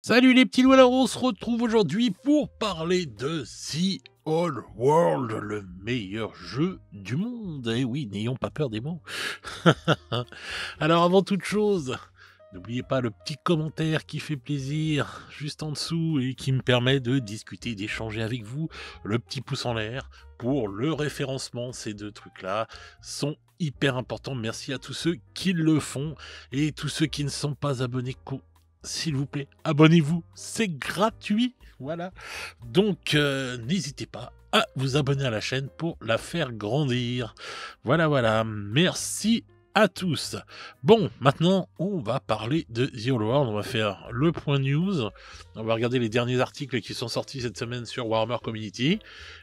Salut les petits loups, alors on se retrouve aujourd'hui pour parler de The Old World, le meilleur jeu du monde. Eh oui, n'ayons pas peur des mots. Alors avant toute chose, n'oubliez pas le petit commentaire qui fait plaisir juste en dessous et qui me permet de discuter, d'échanger avec vous. Le petit pouce en l'air pour le référencement, ces deux trucs-là sont hyper importants. Merci à tous ceux qui le font et tous ceux qui ne sont pas abonnés. S'il vous plaît, abonnez-vous, c'est gratuit, voilà. Donc, n'hésitez pas à vous abonner à la chaîne pour la faire grandir. Voilà, voilà, merci à tous. Bon, maintenant, on va parler de The Old World, on va faire le point news, on va regarder les derniers articles qui sont sortis cette semaine sur Warhammer Community,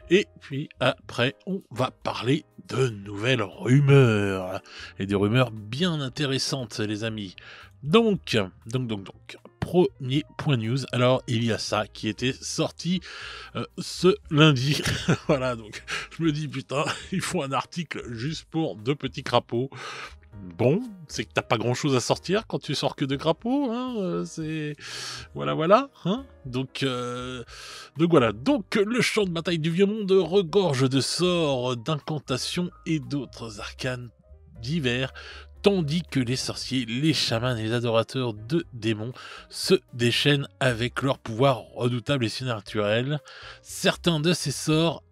et puis après, on va parler de nouvelles rumeurs, et des rumeurs bien intéressantes, les amis. Donc, premier point news. Alors, il y a ça qui était sorti ce lundi. Voilà, donc je me dis, putain, il faut un article juste pour deux petits crapauds. Bon, c'est que t'as pas grand chose à sortir quand tu sors que de crapauds, hein, c'est... Voilà, voilà, hein. Donc voilà. Donc, le champ de bataille du vieux monde regorge de sorts, d'incantations et d'autres arcanes divers, tandis que les sorciers, les chamans et les adorateurs de démons se déchaînent avec leurs pouvoirs redoutables et surnaturels. Certains de ces sorts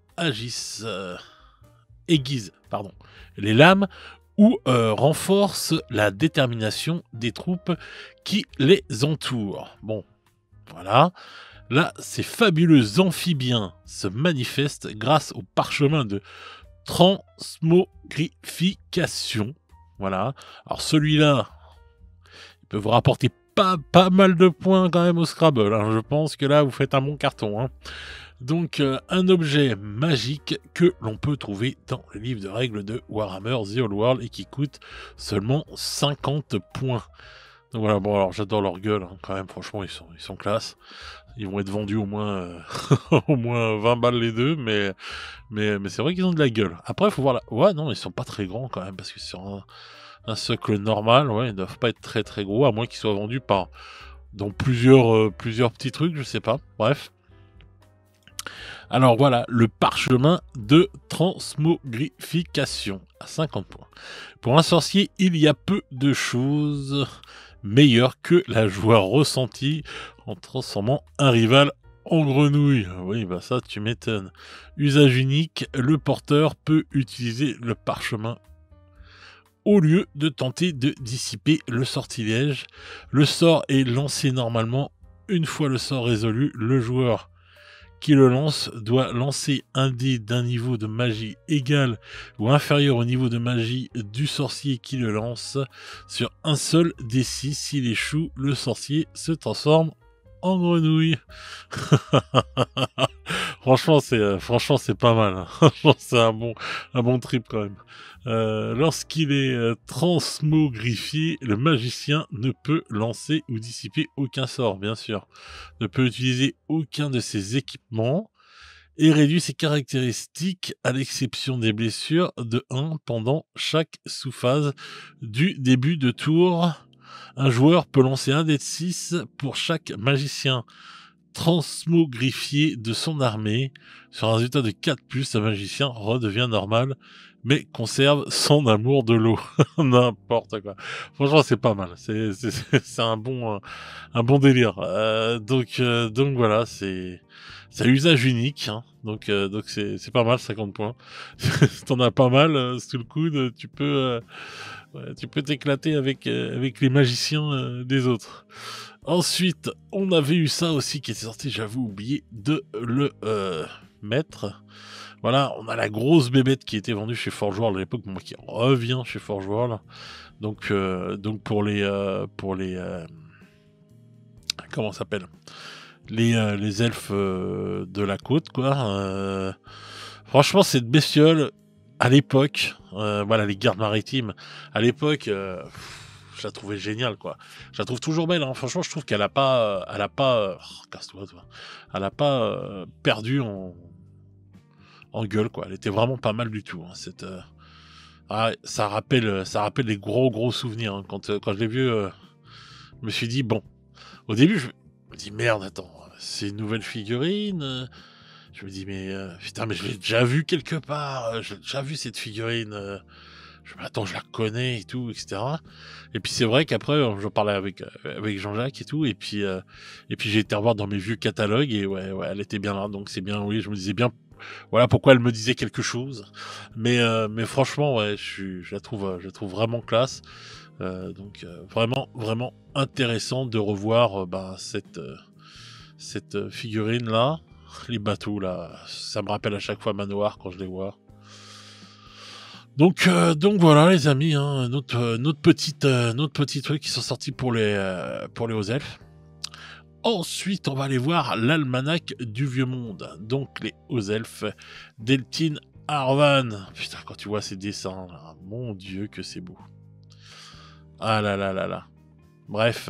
aiguisent les lames ou renforcent la détermination des troupes qui les entourent. Bon, voilà. Là, ces fabuleux amphibiens se manifestent grâce au parchemin de transmogrification. Voilà. Alors celui-là, il peut vous rapporter pas mal de points quand même au Scrabble. Hein. Je pense que là, vous faites un bon carton. Hein. Donc, un objet magique que l'on peut trouver dans le livre de règles de Warhammer The Old World et qui coûte seulement 50 points. Donc voilà, bon alors j'adore leur gueule, hein, quand même, franchement, ils sont classe. Ils vont être vendus au moins, au moins 20 balles les deux, mais c'est vrai qu'ils ont de la gueule. Après, il faut voir ouais, non, ils sont pas très grands quand même, parce que sur un socle normal, ouais, ils doivent pas être très très gros, à moins qu'ils soient vendus dans plusieurs petits trucs, je sais pas. Bref. Alors voilà, le parchemin de transmogrification à 50 points. Pour un sorcier, il y a peu de choses meilleures que la joie ressentie en transformant un rival en grenouille. Oui, bah ça, tu m'étonnes. Usage unique, le porteur peut utiliser le parchemin au lieu de tenter de dissiper le sortilège. Le sort est lancé normalement. Une fois le sort résolu, le joueur qui le lance doit lancer un dé d'un niveau de magie égal ou inférieur au niveau de magie du sorcier qui le lance sur un seul des 6. S'il échoue, le sorcier se transforme en grenouille. Franchement, c'est pas mal. Hein. Franchement, c'est un bon trip quand même. Lorsqu'il est transmogrifié, le magicien ne peut lancer ou dissiper aucun sort, bien sûr. Ne peut utiliser aucun de ses équipements et réduit ses caractéristiques à l'exception des blessures de 1 pendant chaque sous-phase du début de tour. Un joueur peut lancer un dé de 6 pour chaque magicien transmogrifié de son armée. Sur un résultat de 4+, un magicien redevient normal, mais conserve son amour de l'eau. N'importe quoi. Franchement, c'est pas mal. C'est un bon délire. Donc voilà, c'est usage unique. Hein. Donc c'est pas mal, 50 points. T'en as pas mal sous le coude, tu peux t'éclater avec les magiciens des autres. Ensuite, on avait eu ça aussi qui était sorti, j'avais oublié de le mettre. Voilà, on a la grosse bébête qui était vendue chez Forge World à l'époque, moi qui revient chez Forge World. Donc pour les comment ça s'appelle, les elfes de la côte, quoi. Franchement, cette bestiole à l'époque, voilà, les gardes maritimes à l'époque. Je la trouvais géniale, quoi. Je la trouve toujours belle, hein. Franchement, je trouve qu'elle a pas, casse-toi, toi. Elle a pas perdu en gueule, quoi. Elle était vraiment pas mal du tout. Hein, ça rappelle les gros souvenirs. Hein. Quand je l'ai vu, je me suis dit bon. Au début, me dis merde, attends, c'est une nouvelle figurine. Je me dis mais putain, mais je l'ai déjà vu quelque part. J'ai déjà vu cette figurine. Je me dis, attends, je la connais et tout, etc. Et puis c'est vrai qu'après, j'en parlais avec Jean-Jacques et puis j'ai été revoir dans mes vieux catalogues et ouais, elle était bien là. Donc c'est bien, oui, je me disais bien, voilà pourquoi elle me disait quelque chose. Mais franchement, ouais, je la trouve vraiment classe. Vraiment, vraiment intéressant de revoir cette figurine là. Les bateaux là, ça me rappelle à chaque fois Manoir quand je les vois. Donc voilà les amis, hein, notre petit truc qui sont sortis pour les hauts elfes. Ensuite, on va aller voir l'almanach du vieux monde. Donc les hauts elfes d'Eltin Arvan. Putain, quand tu vois ces dessins, là, mon Dieu que c'est beau. Ah là là là là. Bref.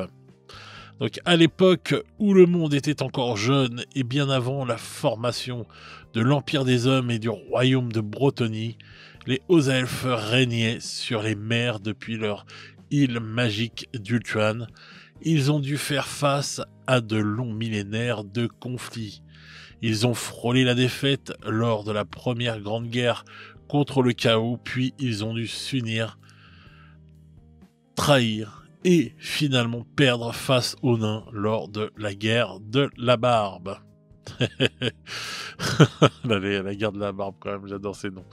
Donc à l'époque où le monde était encore jeune et bien avant la formation de l'Empire des Hommes et du royaume de Brotonie, les hauts elfes régnaient sur les mers depuis leur île magique d'Ultuan. Ils ont dû faire face à de longs millénaires de conflits. Ils ont frôlé la défaite lors de la première grande guerre contre le chaos, puis ils ont dû s'unir, trahir et finalement perdre face aux nains lors de la guerre de la barbe. La guerre de la barbe quand même, j'adore ces noms.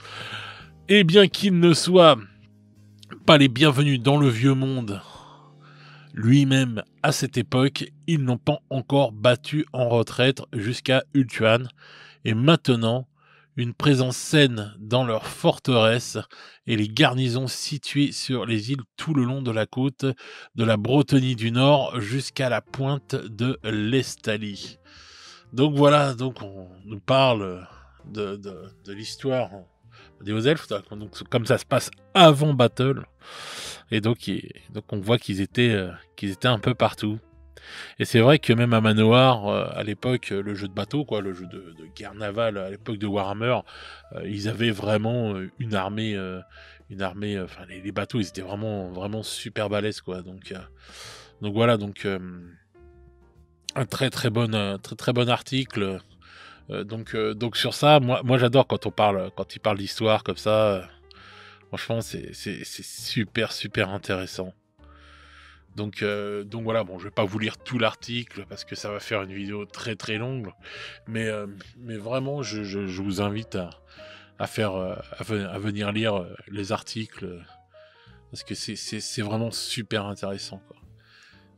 Et bien qu'ils ne soient pas les bienvenus dans le vieux monde, lui-même à cette époque, ils n'ont pas encore battu en retraite jusqu'à Ultuan, et maintenant, une présence saine dans leur forteresse et les garnisons situées sur les îles tout le long de la côte de la Brotonie du Nord jusqu'à la pointe de l'Estalie. Donc voilà, donc on nous parle de l'histoire des hauts elfes, donc comme ça se passe avant Battle, et donc on voit qu'ils étaient un peu partout. Et c'est vrai que même à Manoir, à l'époque, le jeu de bateau, quoi, le jeu de guerre navale à l'époque de Warhammer, ils avaient vraiment une armée, enfin les bateaux, ils étaient vraiment, vraiment super balèzes, quoi. Donc voilà, un très bon article. Donc sur ça, moi j'adore quand il parle d'histoire comme ça. Franchement, c'est super intéressant. Donc voilà, bon, je vais pas vous lire tout l'article parce que ça va faire une vidéo très longue, mais vraiment, je vous invite à venir lire les articles parce que c'est vraiment super intéressant, quoi.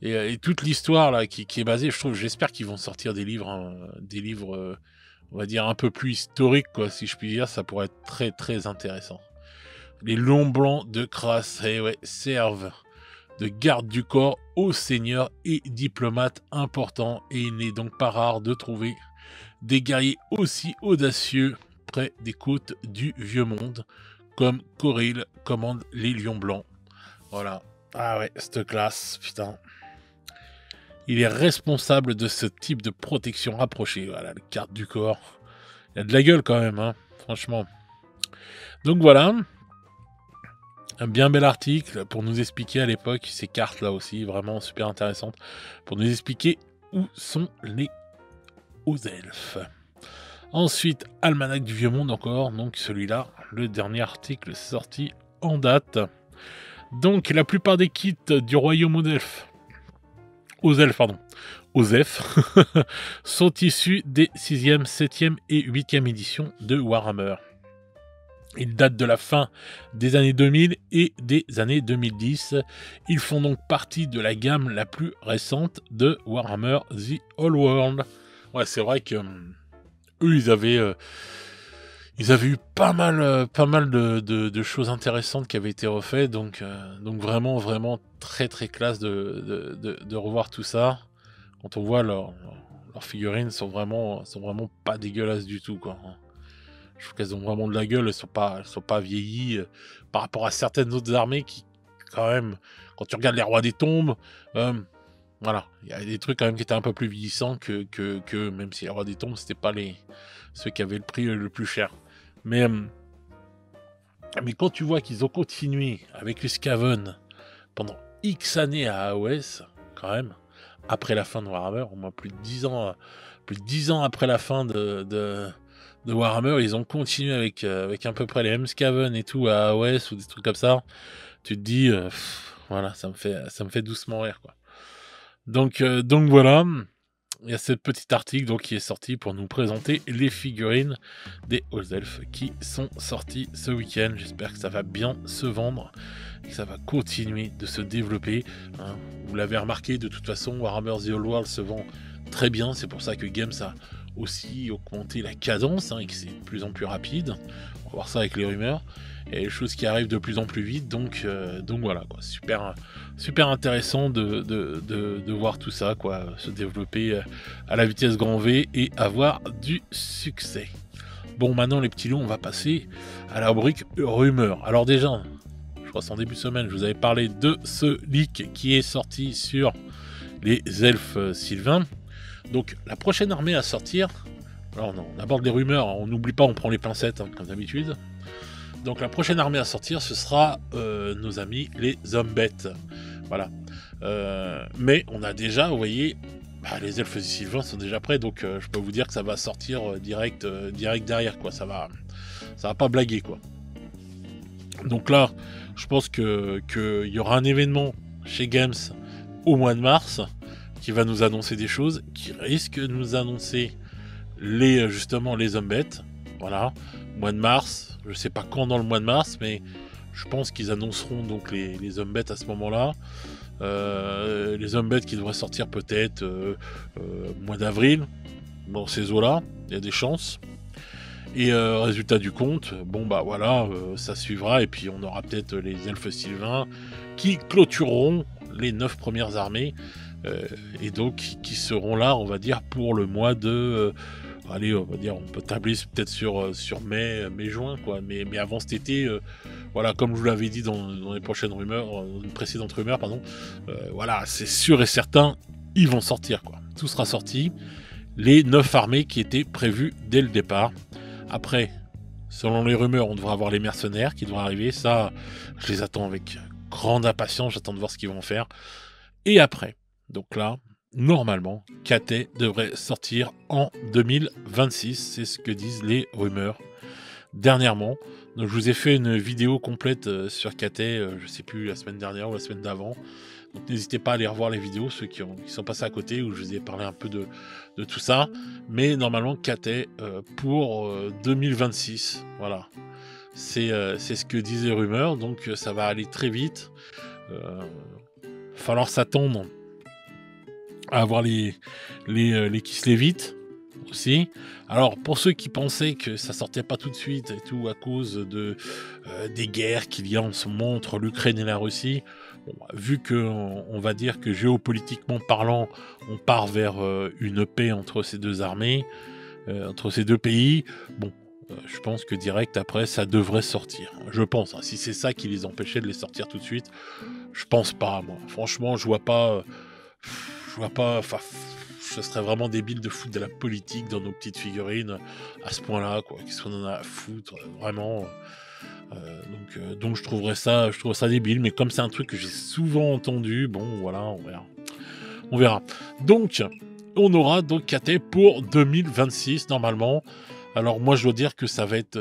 Et toute l'histoire là qui est basée, j'espère qu'ils vont sortir des livres, on va dire un peu plus historiques, quoi, si je puis dire, ça pourrait être très intéressant. Les longs blancs de Crasse, ouais, servent de garde du corps aux seigneurs et diplomates importants, et il n'est donc pas rare de trouver des guerriers aussi audacieux près des côtes du vieux monde, comme Coril commande les lions blancs. Voilà. Ah ouais, cette classe, putain. Il est responsable de ce type de protection rapprochée. Voilà, le garde du corps. Il a de la gueule quand même, hein, franchement. Donc voilà. Un bien bel article pour nous expliquer à l'époque ces cartes là aussi, vraiment super intéressantes, pour nous expliquer où sont les hauts elfes. Ensuite, Almanach du Vieux Monde encore, donc celui-là, le dernier article sorti en date. Donc la plupart des kits du royaume aux elfes, sont issus des 6e, 7e et 8e éditions de Warhammer. Ils datent de la fin des années 2000 et des années 2010. Ils font donc partie de la gamme la plus récente de Warhammer The Whole World. Ouais, c'est vrai que eux, ils avaient eu pas mal de choses intéressantes qui avaient été refaites. Donc vraiment très classe de revoir tout ça. Quand on voit leurs figurines sont vraiment pas dégueulasses du tout, quoi. Je trouve qu'elles ont vraiment de la gueule, elles sont pas vieillies par rapport à certaines autres armées qui, quand même, quand tu regardes les rois des tombes, voilà, il y a des trucs quand même qui étaient un peu plus vieillissants que même si les rois des tombes, c'était pas ceux qui avaient le prix le plus cher. Mais quand tu vois qu'ils ont continué avec les Skaven pendant X années à AOS, quand même, après la fin de Warhammer, au moins plus de 10 ans après la fin de Warhammer, ils ont continué avec à peu près les Hemskaven et tout à AOS ou des trucs comme ça. Tu te dis, voilà, ça me fait doucement rire, quoi. Donc voilà, il y a ce petit article donc, qui est sorti pour nous présenter les figurines des Old Elf qui sont sorties ce week-end. J'espère que ça va bien se vendre et que ça va continuer de se développer, hein. Vous l'avez remarqué, de toute façon, Warhammer The Old World se vend très bien. C'est pour ça que Games a aussi augmenté la cadence, hein, et que c'est de plus en plus rapide. On va voir ça avec les rumeurs. Il y a des choses qui arrivent de plus en plus vite, donc voilà, quoi. Super intéressant de voir tout ça, quoi, se développer à la vitesse grand V et avoir du succès. Bon, maintenant les petits loups, on va passer à la rubrique rumeurs. Alors déjà, je crois qu'en début de semaine, je vous avais parlé de ce leak qui est sorti sur les elfes sylvains. Donc la prochaine armée à sortir, alors on aborde les rumeurs, hein, on n'oublie pas, on prend les pincettes, hein, comme d'habitude. Donc la prochaine armée à sortir, ce sera nos amis les Zombettes. Voilà. Mais on a déjà, vous voyez, les elfes sylvains sont déjà prêts, donc je peux vous dire que ça va sortir direct derrière, quoi. Ça va pas blaguer, quoi. Donc là, je pense qu'il y aura un événement chez Games au mois de mars qui va nous annoncer des choses, qui risque de nous annoncer justement les Zombettes. Voilà, mois de mars, je sais pas quand dans le mois de mars, mais je pense qu'ils annonceront donc les Zombettes à ce moment-là. Les Zombettes qui devraient sortir peut-être mois d'avril, dans ces eaux-là, il y a des chances. Et résultat du compte, bon bah voilà, ça suivra, et puis on aura peut-être les elfes sylvains qui clôtureront les 9 premières armées, et donc qui seront là, on va dire, pour le mois de... allez, on va dire, on peut tabler peut-être sur mai-juin, quoi. Mais avant cet été, voilà, comme je vous l'avais dit dans les prochaines rumeurs, dans une précédente rumeur, pardon, voilà, c'est sûr et certain, ils vont sortir, quoi. Tout sera sorti. Les 9 armées qui étaient prévues dès le départ. Après, selon les rumeurs, on devra avoir les mercenaires qui devraient arriver. Ça, je les attends avec grande impatience. J'attends de voir ce qu'ils vont faire. Et après, donc là, normalement, KT devrait sortir en 2026. C'est ce que disent les rumeurs dernièrement. Donc, je vous ai fait une vidéo complète sur KT, je sais plus, la semaine dernière ou la semaine d'avant. Donc, n'hésitez pas à aller revoir les vidéos, ceux qui sont passés à côté, où je vous ai parlé un peu de tout ça. Mais normalement, KT pour 2026. Voilà. C'est ce que disent les rumeurs. Donc, ça va aller très vite. Falloir s'attendre à avoir les Kislevites aussi. Alors, pour ceux qui pensaient que ça sortait pas tout de suite et tout à cause des guerres qu'il y a en ce moment entre l'Ukraine et la Russie, bon, vu que on va dire que géopolitiquement parlant, on part vers une paix entre ces deux armées, entre ces deux pays, bon, je pense que direct après, ça devrait sortir. Je pense, hein. Si c'est ça qui les empêchait de les sortir tout de suite, je pense pas, moi. Franchement, je vois pas, enfin, ce serait vraiment débile de foutre de la politique dans nos petites figurines à ce point-là, quoi. Qu'est-ce qu'on en a à foutre, vraiment. Donc je trouve ça débile, mais comme c'est un truc que j'ai souvent entendu, bon, voilà, on verra. Donc, on aura donc KT pour 2026 normalement. Alors moi, je dois dire que ça va être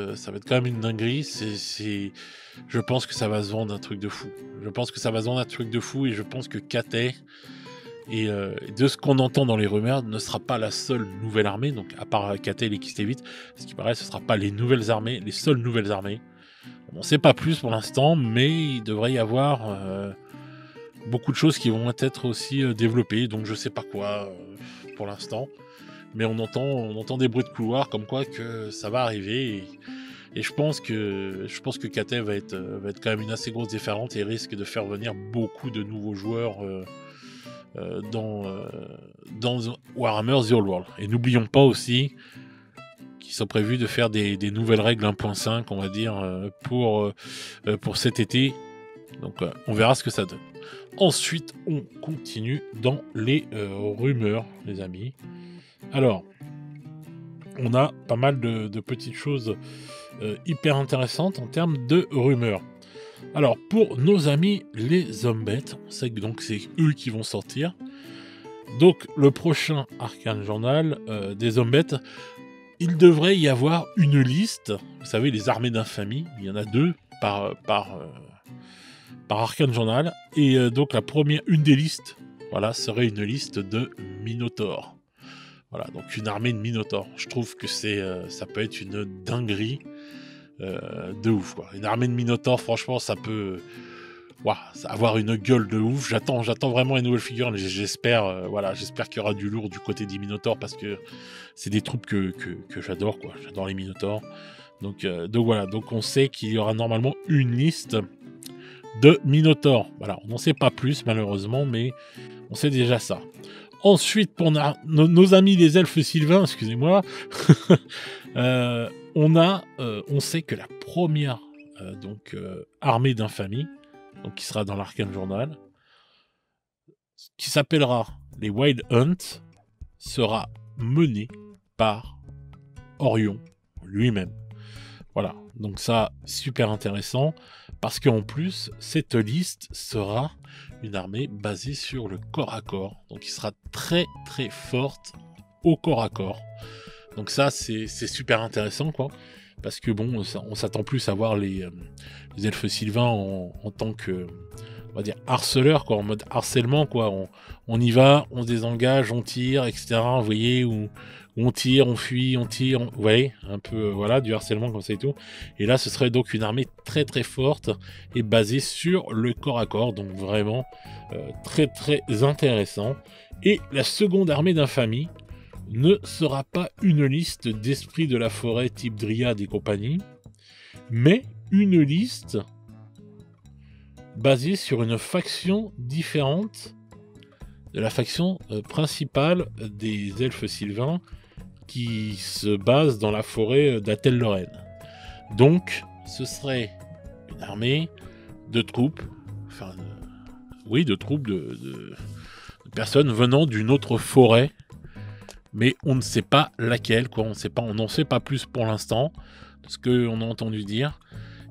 quand même une dinguerie. Je pense que ça va se vendre un truc de fou. Et je pense que KT, et de ce qu'on entend dans les rumeurs, ne sera pas la seule nouvelle armée. Donc à part KT et les Kislevites, ce qui paraît, ce ne sera pas les seules nouvelles armées. On ne sait pas plus pour l'instant, mais il devrait y avoir beaucoup de choses qui vont être aussi développées. Donc je ne sais pas quoi pour l'instant. Mais on entend des bruits de couloir comme quoi que ça va arriver, et je pense que KT va être quand même une assez grosse différente et risque de faire venir beaucoup de nouveaux joueurs dans Warhammer The Old World. Et n'oublions pas aussi qu'ils sont prévus de faire des nouvelles règles 1.5, on va dire, pour cet été. Donc on verra ce que ça donne. Ensuite, on continue dans les rumeurs, les amis. Alors, on a pas mal de petites choses hyper intéressantes en termes de rumeurs. Alors, pour nos amis les Zombettes, on sait que donc c'est eux qui vont sortir. Donc, le prochain Arcane Journal des Zombettes, il devrait y avoir une liste. Vous savez, les armées d'infamie, il y en a 2 par Arcane Journal. Et donc, la première, une des listes, voilà, serait une liste de Minotaur. Voilà, donc une armée de Minotaur. Je trouve que ça peut être une dinguerie de ouf, quoi. Une armée de Minotaur, franchement, ça peut avoir une gueule de ouf. J'attends vraiment une nouvelle figure. J'espère j'espère qu'il y aura du lourd du côté des Minotaurs parce que c'est des troupes que j'adore, quoi. J'adore les Minotaurs. Donc voilà, donc on sait qu'il y aura normalement une liste de Minotaurs. Voilà, on n'en sait pas plus malheureusement, mais on sait déjà ça. Ensuite, pour nos amis les elfes sylvains, excusez-moi, on sait que la première armée d'infamie, donc qui sera dans l'Arcane Journal, qui s'appellera les Wild Hunt, sera menée par Orion lui-même. Voilà, donc ça, super intéressant, parce qu'en plus, cette liste sera une armée basée sur le corps à corps, donc qui sera très très forte au corps à corps. Donc ça, c'est super intéressant, quoi, parce que bon, on s'attend plus à voir les elfes sylvains en tant que, on va dire, harceleurs, quoi, en mode harcèlement, quoi. On y va, on se désengage, on tire, etc. Vous voyez, où on tire, on fuit, on tire, vous voyez, un peu, voilà, du harcèlement comme ça et tout. Et là, ce serait donc une armée très très forte et basée sur le corps à corps, donc vraiment très très intéressant. Et la seconde armée d'infamie ne sera pas une liste d'esprits de la forêt type Dryade et compagnie, mais une liste basée sur une faction différente de la faction principale des elfes sylvains qui se base dans la forêt d'Atel-Lorraine. Donc, ce serait une armée de troupes, de personnes venant d'une autre forêt, mais on ne sait pas laquelle, quoi. On n'en sait pas plus pour l'instant, de ce qu'on a entendu dire.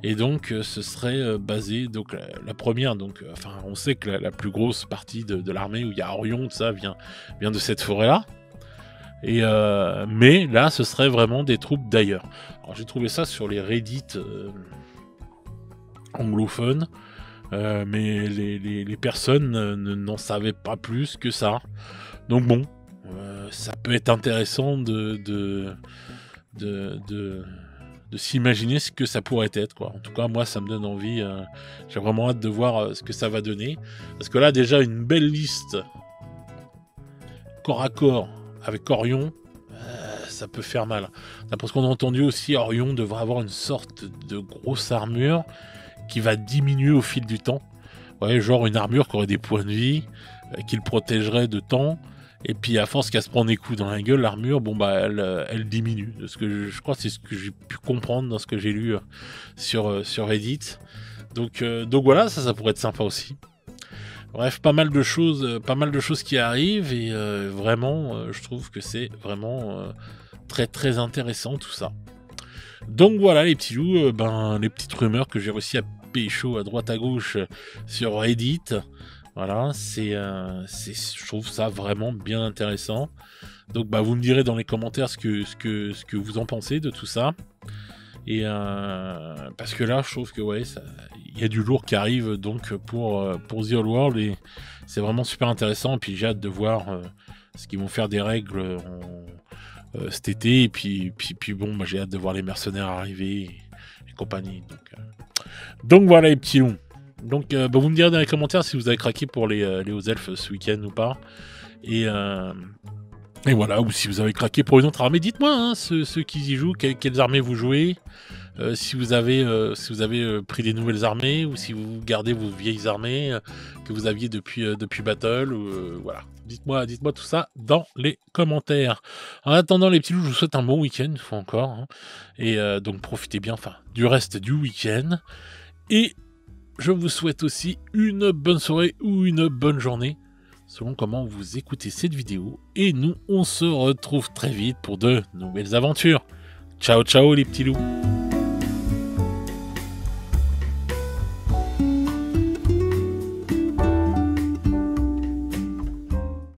Et donc, ce serait basé, donc la première, donc, on sait que la plus grosse partie de l'armée, où il y a Orion, tout ça, vient de cette forêt-là. Et mais là, ce serait vraiment des troupes d'ailleurs. Alors, j'ai trouvé ça sur les Reddit anglophones, mais les personnes n'en savaient pas plus que ça. Donc bon, ça peut être intéressant de s'imaginer ce que ça pourrait être, quoi. En tout cas, moi, ça me donne envie. J'ai vraiment hâte de voir ce que ça va donner. Parce que là, déjà, une belle liste corps à corps avec Orion, ça peut faire mal. D'après ce qu'on a entendu aussi, Orion devrait avoir une sorte de grosse armure qui va diminuer au fil du temps. Ouais, genre une armure qui aurait des points de vie, qui le protégerait de temps. Et puis à force qu'elle se prend des coups dans la gueule, l'armure, bon bah elle diminue. De ce que je crois, c'est ce que j'ai pu comprendre dans ce que j'ai lu sur Reddit. Donc voilà, ça pourrait être sympa aussi. Bref, pas mal de choses qui arrivent et vraiment, je trouve que c'est vraiment très très intéressant tout ça. Donc voilà les petits loups, les petites rumeurs que j'ai réussi à pécho à droite à gauche sur Reddit. Voilà, je trouve ça vraiment bien intéressant. Donc vous me direz dans les commentaires ce que vous en pensez de tout ça. Et parce que là, je trouve que il y a du lourd qui arrive donc pour The Old World et c'est vraiment super intéressant. Et puis j'ai hâte de voir ce qu'ils vont faire des règles cet été. Et puis bon, j'ai hâte de voir les mercenaires arriver et compagnie. Donc voilà les petits loups. Donc vous me direz dans les commentaires si vous avez craqué pour les hauts elfes ce week-end ou pas. Et voilà, ou si vous avez craqué pour une autre armée, dites-moi, hein, ceux qui y jouent, quelles armées vous jouez, si vous avez pris des nouvelles armées, ou si vous gardez vos vieilles armées que vous aviez depuis Battle, voilà. Dites-moi tout ça dans les commentaires. En attendant les petits loups, je vous souhaite un bon week-end, une fois encore, hein, et donc profitez bien du reste du week-end, et je vous souhaite aussi une bonne soirée ou une bonne journée, selon comment vous écoutez cette vidéo. Et nous, on se retrouve très vite pour de nouvelles aventures. Ciao, ciao les petits loups.